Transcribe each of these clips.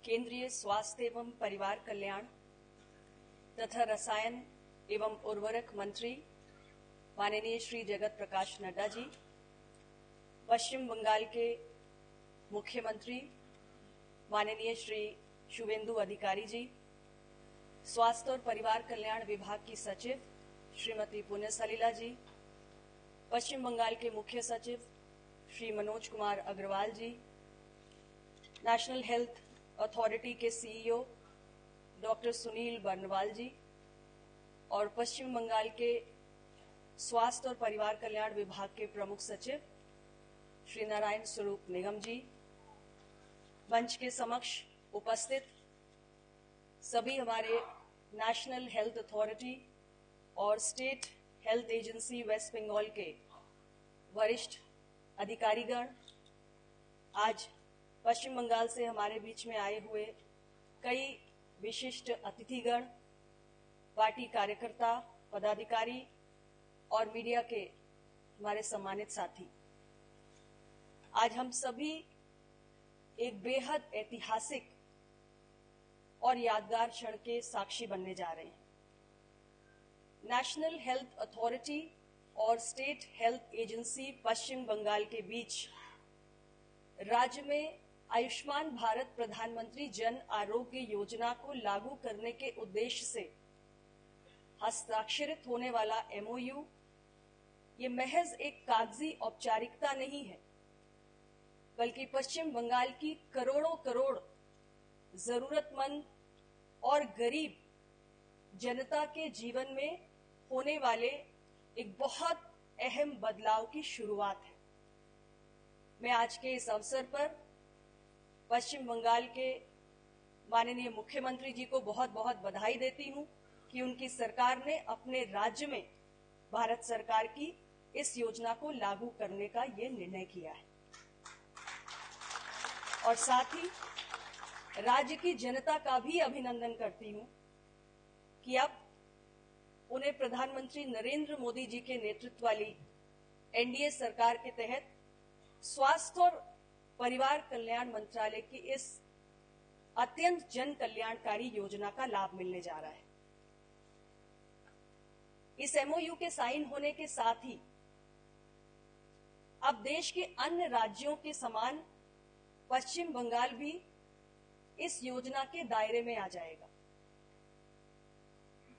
केंद्रीय स्वास्थ्य एवं परिवार कल्याण तथा रसायन एवं उर्वरक मंत्री माननीय श्री जगत प्रकाश नड्डा जी, पश्चिम बंगाल के मुख्यमंत्री माननीय श्री शुवेंदु अधिकारी जी, स्वास्थ्य और परिवार कल्याण विभाग की सचिव श्रीमती पुण्य सलिला जी, पश्चिम बंगाल के मुख्य सचिव श्री मनोज कुमार अग्रवाल जी, नेशनल हेल्थ अथॉरिटी के सीईओ डॉक्टर सुनील बर्नवाल जी और पश्चिम बंगाल के स्वास्थ्य और परिवार कल्याण विभाग के प्रमुख सचिव श्री नारायण स्वरूप निगम जी, मंच के समक्ष उपस्थित सभी हमारे नेशनल हेल्थ अथॉरिटी और state health agency West Bengal के वरिष्ठ अधिकारीगण, आज पश्चिम बंगाल से हमारे बीच में आए हुए कई विशिष्ट अतिथिगण, पार्टी कार्यकर्ता, पदाधिकारी और मीडिया के हमारे सम्मानित साथी, आज हम सभी एक बेहद ऐतिहासिक और यादगार क्षण के साक्षी बनने जा रहे हैं। नेशनल हेल्थ अथॉरिटी और स्टेट हेल्थ एजेंसी पश्चिम बंगाल के बीच राज्य में आयुष्मान भारत प्रधानमंत्री जन आरोग्य योजना को लागू करने के उद्देश्य से हस्ताक्षरित होने वाला एमओयू ये महज एक कागजी औपचारिकता नहीं है, बल्कि पश्चिम बंगाल की करोड़ों करोड़ जरूरतमंद और गरीब जनता के जीवन में होने वाले एक बहुत अहम बदलाव की शुरुआत है। मैं आज के इस अवसर पर पश्चिम बंगाल के माननीय मुख्यमंत्री जी को बहुत बहुत बधाई देती हूं कि उनकी सरकार ने अपने राज्य में भारत सरकार की इस योजना को लागू करने का ये निर्णय किया है और साथ ही राज्य की जनता का भी अभिनंदन करती हूं कि अब उन्हें प्रधानमंत्री नरेंद्र मोदी जी के नेतृत्व वाली एनडीए सरकार के तहत स्वास्थ्य और परिवार कल्याण मंत्रालय की इस अत्यंत जन कल्याणकारी योजना का लाभ मिलने जा रहा है। इस एमओयू के साइन होने के साथ ही अब देश के अन्य राज्यों के समान पश्चिम बंगाल भी इस योजना के दायरे में आ जाएगा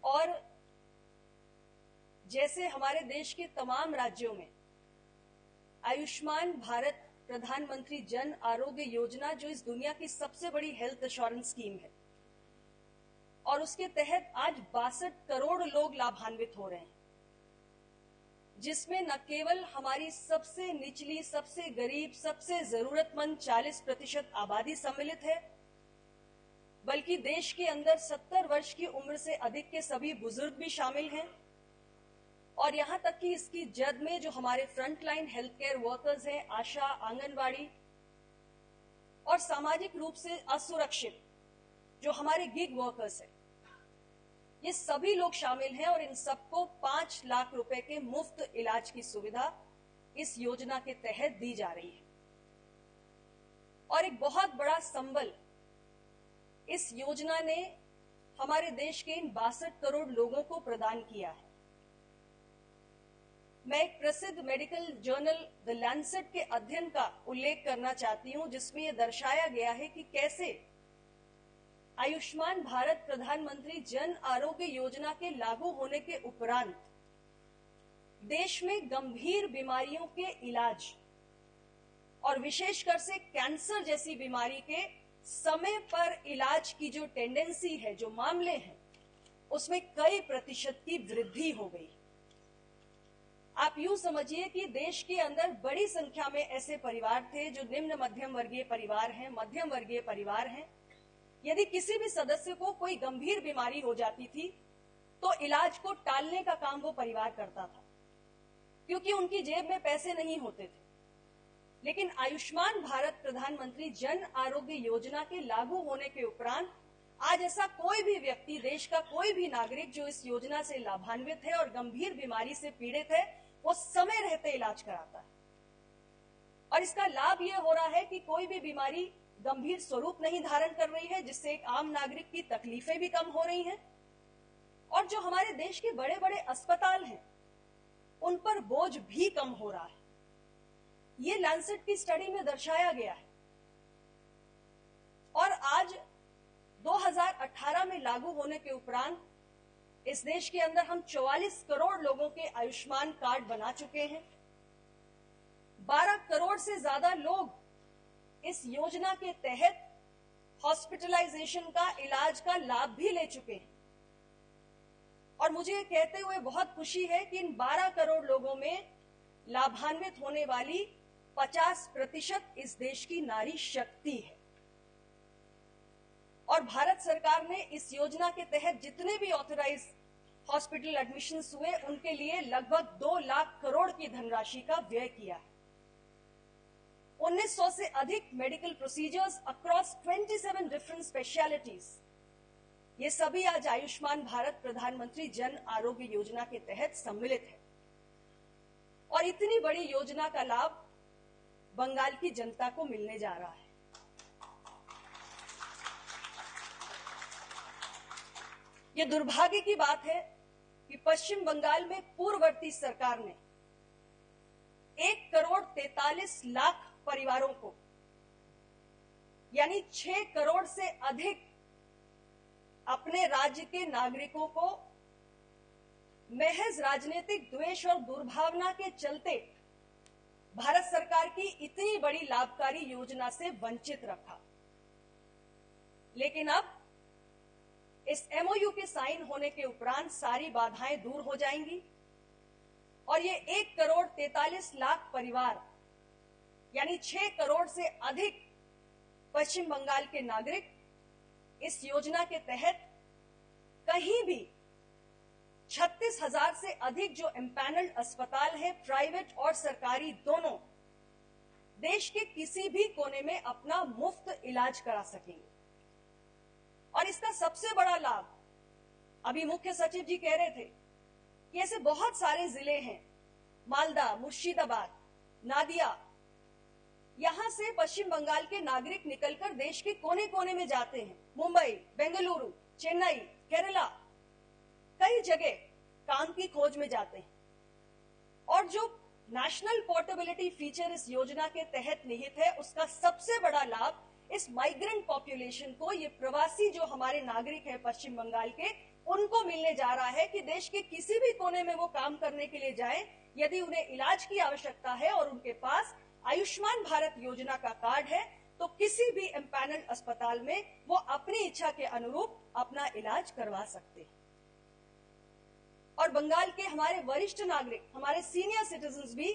और जैसे हमारे देश के तमाम राज्यों में आयुष्मान भारत प्रधानमंत्री जन आरोग्य योजना, जो इस दुनिया की सबसे बड़ी हेल्थ इंश्योरेंस स्कीम है और उसके तहत आज 62 करोड़ लोग लाभान्वित हो रहे हैं, जिसमें न केवल हमारी सबसे निचली, सबसे गरीब, सबसे जरूरतमंद 40% आबादी सम्मिलित है, बल्कि देश के अंदर 70 वर्ष की उम्र से अधिक के सभी बुजुर्ग भी शामिल हैं और यहां तक कि इसकी जद में जो हमारे फ्रंटलाइन हेल्थ केयर वर्कर्स हैं, आशा, आंगनवाड़ी और सामाजिक रूप से असुरक्षित जो हमारे गिग वर्कर्स हैं, ये सभी लोग शामिल हैं और इन सबको 5 लाख रुपए के मुफ्त इलाज की सुविधा इस योजना के तहत दी जा रही है और एक बहुत बड़ा संबल इस योजना ने हमारे देश के इन 62 करोड़ लोगों को प्रदान किया है। मैं एक प्रसिद्ध मेडिकल जर्नल द लैंसेट के अध्ययन का उल्लेख करना चाहती हूं, जिसमें यह दर्शाया गया है कि कैसे आयुष्मान भारत प्रधानमंत्री जन आरोग्य योजना के लागू होने के उपरांत देश में गंभीर बीमारियों के इलाज और विशेषकर से कैंसर जैसी बीमारी के समय पर इलाज की जो टेंडेंसी है, जो मामले हैं, उसमें कई प्रतिशत की वृद्धि हो गई। आप यूं समझिए कि देश के अंदर बड़ी संख्या में ऐसे परिवार थे जो निम्न मध्यम वर्गीय परिवार हैं, मध्यम वर्गीय परिवार हैं। यदि किसी भी सदस्य को कोई गंभीर बीमारी हो जाती थी तो इलाज को टालने का काम वो परिवार करता था, क्योंकि उनकी जेब में पैसे नहीं होते थे। लेकिन आयुष्मान भारत प्रधानमंत्री जन आरोग्य योजना के लागू होने के उपरांत आज ऐसा कोई भी व्यक्ति, देश का कोई भी नागरिक जो इस योजना से लाभान्वित है और गंभीर बीमारी से पीड़ित है, वो समय रहते इलाज कराता है और इसका लाभ ये हो रहा है कि कोई भी बीमारी गंभीर स्वरूप नहीं धारण कर रही है, जिससे एक आम नागरिक की तकलीफें भी कम हो रही हैं और जो हमारे देश के बड़े बड़े अस्पताल हैं उन पर बोझ भी कम हो रहा है। ये लैंसेट की स्टडी में दर्शाया गया है। और आज 2018 में लागू होने के उपरांत इस देश के अंदर हम 44 करोड़ लोगों के आयुष्मान कार्ड बना चुके हैं। 12 करोड़ से ज्यादा लोग इस योजना के तहत हॉस्पिटलाइजेशन का, इलाज का लाभ भी ले चुके हैं। और मुझे ये कहते हुए बहुत खुशी है कि इन 12 करोड़ लोगों में लाभान्वित होने वाली 50% इस देश की नारी शक्ति है। और भारत सरकार ने इस योजना के तहत जितने भी ऑथराइज हॉस्पिटल एडमिशन्स हुए उनके लिए लगभग 2 लाख करोड़ की धनराशि का व्यय किया है। 1900 से अधिक medical procedures across 27 different specialities, ये सभी आज आयुष्मान भारत प्रधानमंत्री जन आरोग्य योजना के तहत सम्मिलित है। और इतनी बड़ी योजना का लाभ बंगाल की जनता को मिलने जा रहा है। ये दुर्भाग्य की बात है कि पश्चिम बंगाल में पूर्ववर्ती सरकार ने 1 करोड़ 43 लाख परिवारों को, यानी 6 करोड़ से अधिक अपने राज्य के नागरिकों को महज राजनीतिक द्वेष और दुर्भावना के चलते भारत सरकार की इतनी बड़ी लाभकारी योजना से वंचित रखा। लेकिन अब इस एमओयू के साइन होने के उपरांत सारी बाधाएं दूर हो जाएंगी और ये 1 करोड़ 43 लाख परिवार, यानी 6 करोड़ से अधिक पश्चिम बंगाल के नागरिक इस योजना के तहत कहीं भी 36,000 से अधिक जो एम्पैनल्ड अस्पताल है, प्राइवेट और सरकारी दोनों, देश के किसी भी कोने में अपना मुफ्त इलाज करा सकेंगे। और इसका सबसे बड़ा लाभ, अभी मुख्य सचिव जी कह रहे थे कि ऐसे बहुत सारे जिले हैं, मालदा, मुर्शिदाबाद, नादिया, यहां से पश्चिम बंगाल के नागरिक निकलकर देश के कोने कोने में जाते हैं। मुंबई, बेंगलुरु, चेन्नई, केरला, कई जगह काम की खोज में जाते हैं। और जो नेशनल पोर्टेबिलिटी फीचर इस योजना के तहत निहित है, उसका सबसे बड़ा लाभ इस माइग्रेंट पॉपुलेशन को, ये प्रवासी जो हमारे नागरिक हैं पश्चिम बंगाल के, उनको मिलने जा रहा है कि देश के किसी भी कोने में वो काम करने के लिए जाएं, यदि उन्हें इलाज की आवश्यकता है और उनके पास आयुष्मान भारत योजना का कार्ड है, तो किसी भी एम्पैनल्ड अस्पताल में वो अपनी इच्छा के अनुरूप अपना इलाज करवा सकते हैं। और बंगाल के हमारे वरिष्ठ नागरिक, हमारे सीनियर सिटीजन्स भी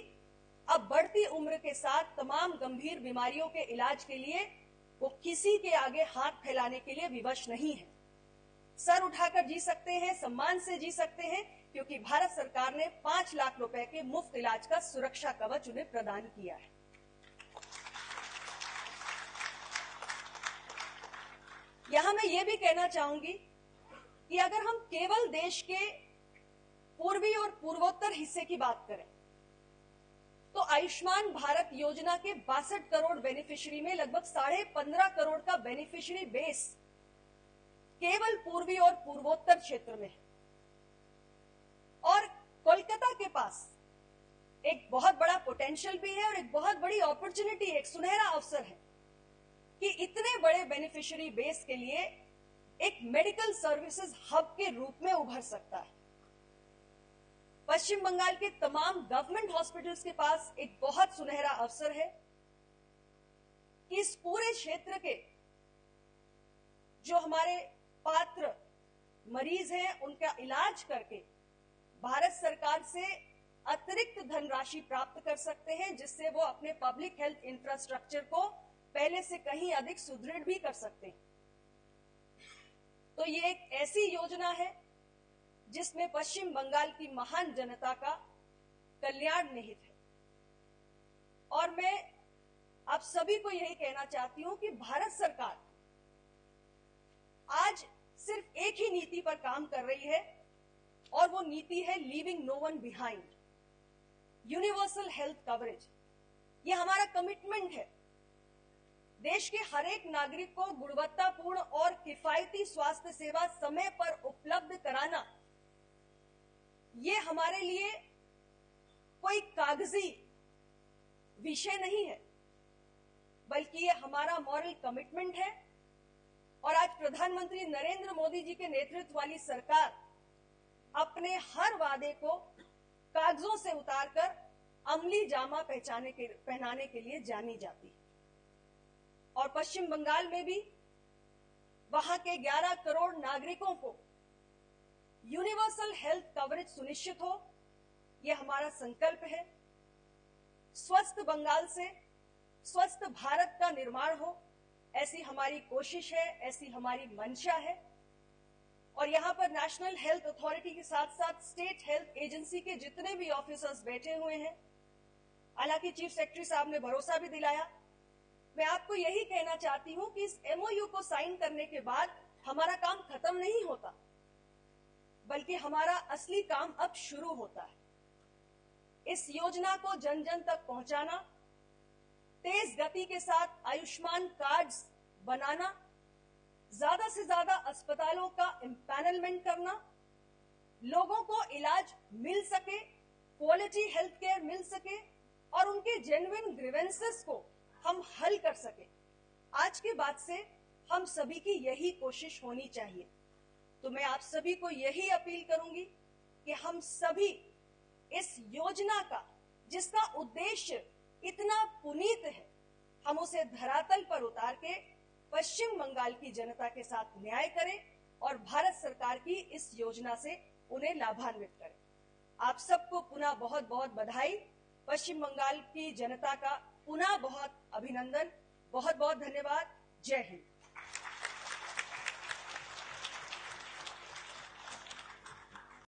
अब बढ़ती उम्र के साथ तमाम गंभीर बीमारियों के इलाज के लिए वो किसी के आगे हाथ फैलाने के लिए विवश नहीं है। सर उठाकर जी सकते हैं, सम्मान से जी सकते हैं, क्योंकि भारत सरकार ने 5 लाख रुपए के मुफ्त इलाज का सुरक्षा कवच उन्हें प्रदान किया है। यहां मैं ये भी कहना चाहूंगी कि अगर हम केवल देश के पूर्वी और पूर्वोत्तर हिस्से की बात करें तो आयुष्मान भारत योजना के 62 करोड़ बेनिफिशियरी में लगभग 15.5 करोड़ का बेनिफिशियरी बेस केवल पूर्वी और पूर्वोत्तर क्षेत्र में है। और कोलकाता के पास एक बहुत बड़ा पोटेंशियल भी है और एक बहुत बड़ी अपॉर्चुनिटी, एक सुनहरा अवसर है कि इतने बड़े बेनिफिशियरी बेस के लिए एक मेडिकल सर्विसेज हब के रूप में उभर सकता है। पश्चिम बंगाल के तमाम गवर्नमेंट हॉस्पिटल्स के पास एक बहुत सुनहरा अवसर है कि इस पूरे क्षेत्र के जो हमारे पात्र मरीज हैं उनका इलाज करके भारत सरकार से अतिरिक्त धनराशि प्राप्त कर सकते हैं, जिससे वो अपने पब्लिक हेल्थ इंफ्रास्ट्रक्चर को पहले से कहीं अधिक सुदृढ़ भी कर सकते हैं। तो ये एक ऐसी योजना है जिसमें पश्चिम बंगाल की महान जनता का कल्याण निहित है। और मैं आप सभी को यही कहना चाहती हूं कि भारत सरकार आज सिर्फ एक ही नीति पर काम कर रही है और वो नीति है leaving no one behind, universal health coverage. ये हमारा कमिटमेंट है। देश के हर एक नागरिक को गुणवत्तापूर्ण और किफायती स्वास्थ्य सेवा समय पर उपलब्ध कराना, ये हमारे लिए कोई कागजी विषय नहीं है, बल्कि ये हमारा मॉरल कमिटमेंट है। और आज प्रधानमंत्री नरेंद्र मोदी जी के नेतृत्व वाली सरकार अपने हर वादे को कागजों से उतारकर अमली जामा पहनाने के लिए जानी जाती है। और पश्चिम बंगाल में भी वहां के 11 करोड़ नागरिकों को यूनिवर्सल हेल्थ कवरेज सुनिश्चित हो, यह हमारा संकल्प है। स्वस्थ बंगाल से स्वस्थ भारत का निर्माण हो, ऐसी हमारी कोशिश है, ऐसी हमारी मंशा है। और यहां पर नेशनल हेल्थ अथॉरिटी के साथ साथ स्टेट हेल्थ एजेंसी के जितने भी ऑफिसर्स बैठे हुए हैं, हालांकि चीफ सेक्रेटरी साहब ने भरोसा भी दिलाया। मैं आपको यही कहना चाहती हूं कि इस एमओयू को साइन करने के बाद हमारा काम खत्म नहीं होता, बल्कि हमारा असली काम अब शुरू होता है। इस योजना को जन जन तक पहुंचाना, तेज गति के साथ आयुष्मान कार्ड्स बनाना, ज्यादा से ज्यादा अस्पतालों का एम्पैनलमेंट करना, लोगों को इलाज मिल सके, क्वालिटी हेल्थ केयर मिल सके और उनके जेन्युइन ग्रीवेंसेस को हम हल कर सके। आज के बाद से हम सभी की यही कोशिश होनी चाहिए। तो मैं आप सभी को यही अपील करूंगी कि हम सभी इस योजना का, जिसका उद्देश्य इतना पुनीत है, हम उसे धरातल पर उतार के पश्चिम बंगाल की जनता के साथ न्याय करें और भारत सरकार की इस योजना से उन्हें लाभान्वित करें। आप सबको पुनः बहुत बहुत बधाई। पश्चिम बंगाल की जनता का पुनः बहुत अभिनंदन, बहुत बहुत धन्यवाद। जय हिंद।